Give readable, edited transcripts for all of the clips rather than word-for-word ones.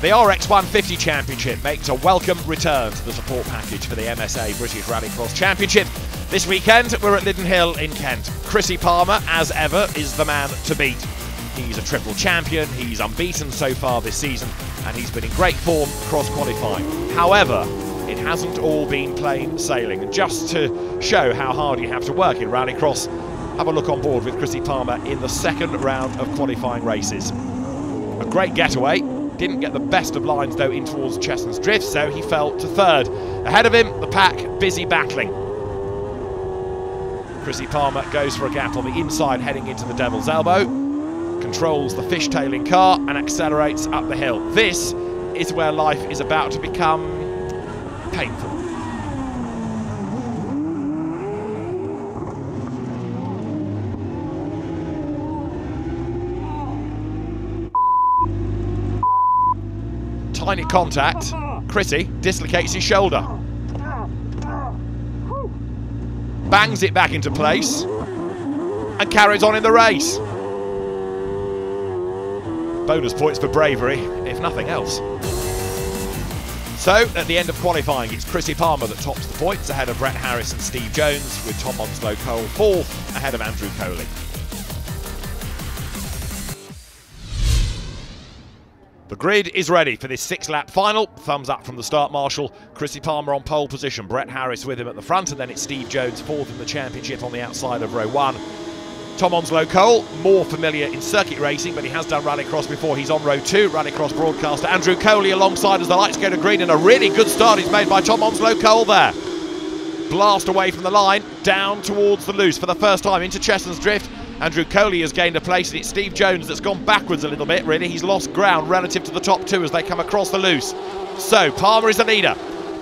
The RX150 Championship makes a welcome return to the support package for the MSA British Rallycross Championship. This weekend, we're at Liddon Hill in Kent. Chrissy Palmer, as ever, is the man to beat. He's a triple champion, he's unbeaten so far this season, and he's been in great form cross-qualifying. However, it hasn't all been plain sailing. And just to show how hard you have to work in Rallycross, have a look on board with Chrissy Palmer in the second round of qualifying races. A great getaway. Didn't get the best of lines though in towards Chestnut's Drift, so he fell to third. Ahead of him, the pack busy battling. Chrissy Palmer goes for a gap on the inside heading into the Devil's Elbow, controls the fishtailing car and accelerates up the hill. This is where life is about to become painful. Tiny contact, Chrissy dislocates his shoulder. Bangs it back into place and carries on in the race. Bonus points for bravery, if nothing else. So, at the end of qualifying, it's Chrissy Palmer that tops the points, ahead of Brett Harris and Steve Jones, with Tom Onslow Cole fourth, ahead of Andrew Coley. The grid is ready for this six-lap final. Thumbs up from the start marshal. Chrissy Palmer on pole position, Brett Harris with him at the front, and then it's Steve Jones fourth in the championship on the outside of row one. Tom Onslow Cole, more familiar in circuit racing, but he has done rallycross before. He's on row two, rallycross broadcaster Andrew Coley alongside as the lights go to green, and a really good start is made by Tom Onslow Cole there. Blast away from the line, down towards the loose for the first time into Chestnut's Drift. Andrew Coley has gained a place, and it's Steve Jones that's gone backwards a little bit, really. He's lost ground relative to the top two as they come across the loose. So, Palmer is the leader.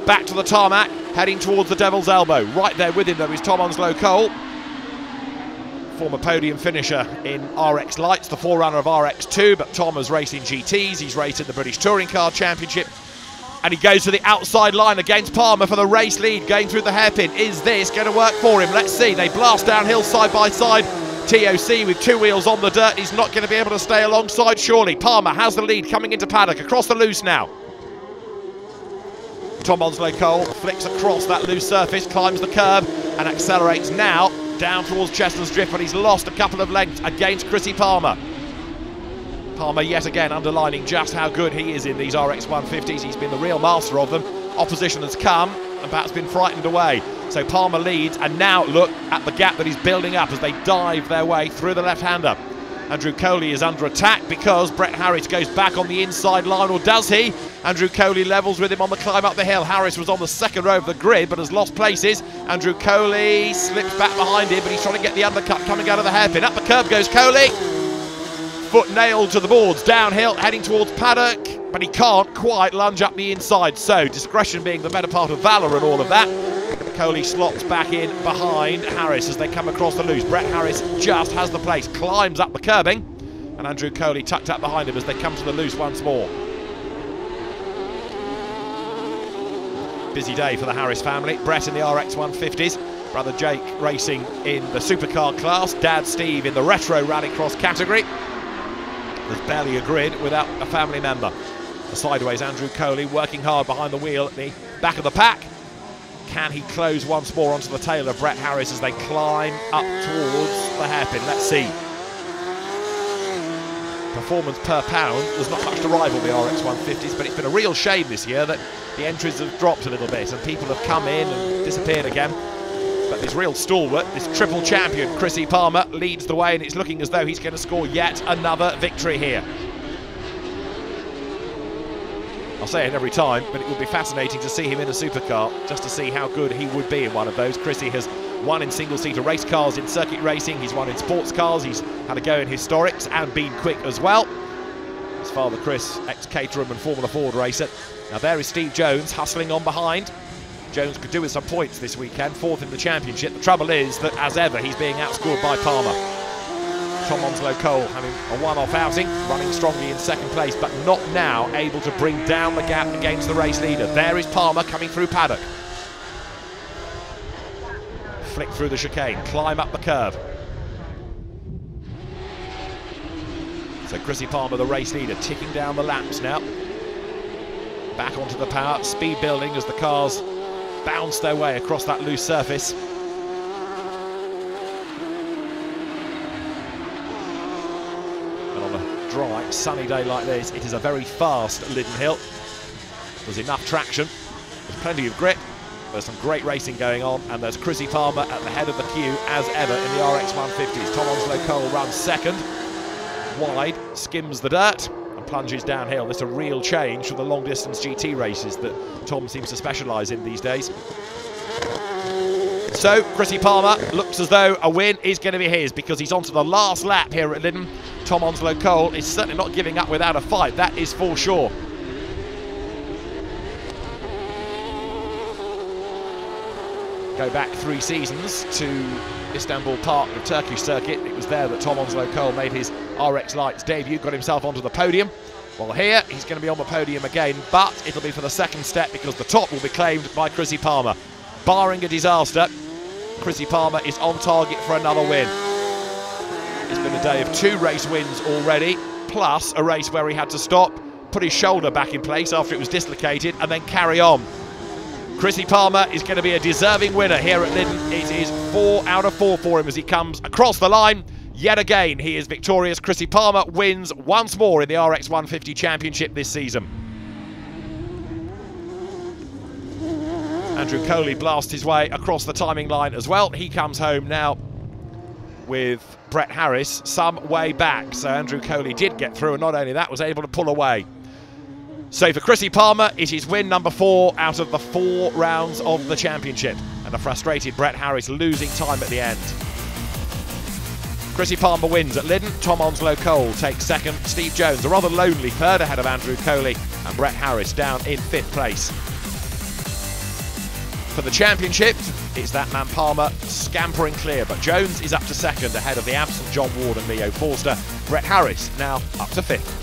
Back to the tarmac, heading towards the Devil's Elbow. Right there with him, though, is Tom Onslow Cole. Former podium finisher in RX Lights, the forerunner of RX2, but Tom has raced in GTs. He's raced in the British Touring Car Championship. And he goes to the outside line against Palmer for the race lead, going through the hairpin. Is this going to work for him? Let's see. They blast downhill side by side. TOC with two wheels on the dirt. He's not going to be able to stay alongside, surely. Palmer has the lead coming into paddock, across the loose now. Tom Onslow Cole flicks across that loose surface, climbs the curb and accelerates now down towards Chestnut's Drift, but he's lost a couple of lengths against Chrissy Palmer. Palmer yet again underlining just how good he is in these RX150s. He's been the real master of them. Opposition has come and perhaps been frightened away. So Palmer leads, and now look at the gap that he's building up as they dive their way through the left-hander. Andrew Coley is under attack because Brett Harris goes back on the inside line, or does he? Andrew Coley levels with him on the climb up the hill. Harris was on the second row of the grid but has lost places. Andrew Coley slips back behind him, but he's trying to get the undercut coming out of the hairpin. Up the curb goes Coley. Foot nailed to the boards, downhill, heading towards paddock, but he can't quite lunge up the inside. So discretion being the better part of valour and all of that. Coley slots back in behind Harris as they come across the loose. Brett Harris just has the place, climbs up the curbing, and Andrew Coley tucked up behind him as they come to the loose once more. Busy day for the Harris family. Brett in the RX150s, brother Jake racing in the supercar class, dad Steve in the retro rallycross category. There's barely a grid without a family member. The sideways Andrew Coley working hard behind the wheel at the back of the pack. Can he close once more onto the tail of Brett Harris as they climb up towards the hairpin? Let's see. Performance per pound, there's not much to rival the RX150s, but it's been a real shame this year that the entries have dropped a little bit and people have come in and disappeared again. But this real stalwart, this triple champion, Chrissy Palmer, leads the way, and it's looking as though he's going to score yet another victory here. I'll say it every time, but it would be fascinating to see him in a supercar, just to see how good he would be in one of those. Chrissy has won in single-seater race cars in circuit racing, he's won in sports cars, he's had a go in historics and been quick as well. His father Chris, ex-Caterham and Formula Ford racer. Now there is Steve Jones hustling on behind. Jones could do with some points this weekend, fourth in the championship. The trouble is that, as ever, he's being outscored by Palmer. Tom Onslow Cole having a one-off outing, running strongly in second place, but not now able to bring down the gap against the race leader. There is Palmer coming through paddock. Flick through the chicane, climb up the curve. So Chrissy Palmer, the race leader, ticking down the laps now. back onto the power, speed building as the cars bounce their way across that loose surface. And on a dry, sunny day like this, it is a very fast Liddon Hill. There's enough traction, there's plenty of grip, there's some great racing going on, and there's Chrissy Palmer at the head of the queue as ever in the RX150s. Tom Onslow Cole runs second, wide, skims the dirt, and plunges downhill. This is a real change from the long distance GT races that Tom seems to specialise in these days. So Chrissy Palmer looks as though a win is going to be his, because he's on to the last lap here at Liddon. Tom Onslow Cole is certainly not giving up without a fight, that is for sure. Go back 3 seasons to Istanbul Park, the Turkish circuit. It was there that Tom Onslow Cole made his RX Lights debut, got himself onto the podium. Well, here he's going to be on the podium again, but it'll be for the second step, because the top will be claimed by Chrissy Palmer. Barring a disaster, Chrissy Palmer is on target for another win. It's been a day of 2 race wins already, plus a race where he had to stop, put his shoulder back in place after it was dislocated, and then carry on. Chrissy Palmer is going to be a deserving winner here at Liddon. It is 4 out of 4 for him as he comes across the line. Yet again, he is victorious. Chrissy Palmer wins once more in the RX150 Championship this season. Andrew Coley blasts his way across the timing line as well. He comes home now with Brett Harris some way back. So Andrew Coley did get through, and not only that, was able to pull away. So for Chrissy Palmer, it is win number 4 out of the 4 rounds of the championship, and a frustrated Brett Harris losing time at the end. Chrissy Palmer wins at Liddon. Tom Onslow Cole takes second. Steve Jones, a rather lonely third ahead of Andrew Coley, and Brett Harris down in 5th place. For the championship, it's that man Palmer scampering clear, but Jones is up to second ahead of the absent John Ward and Leo Forster. Brett Harris now up to 5th.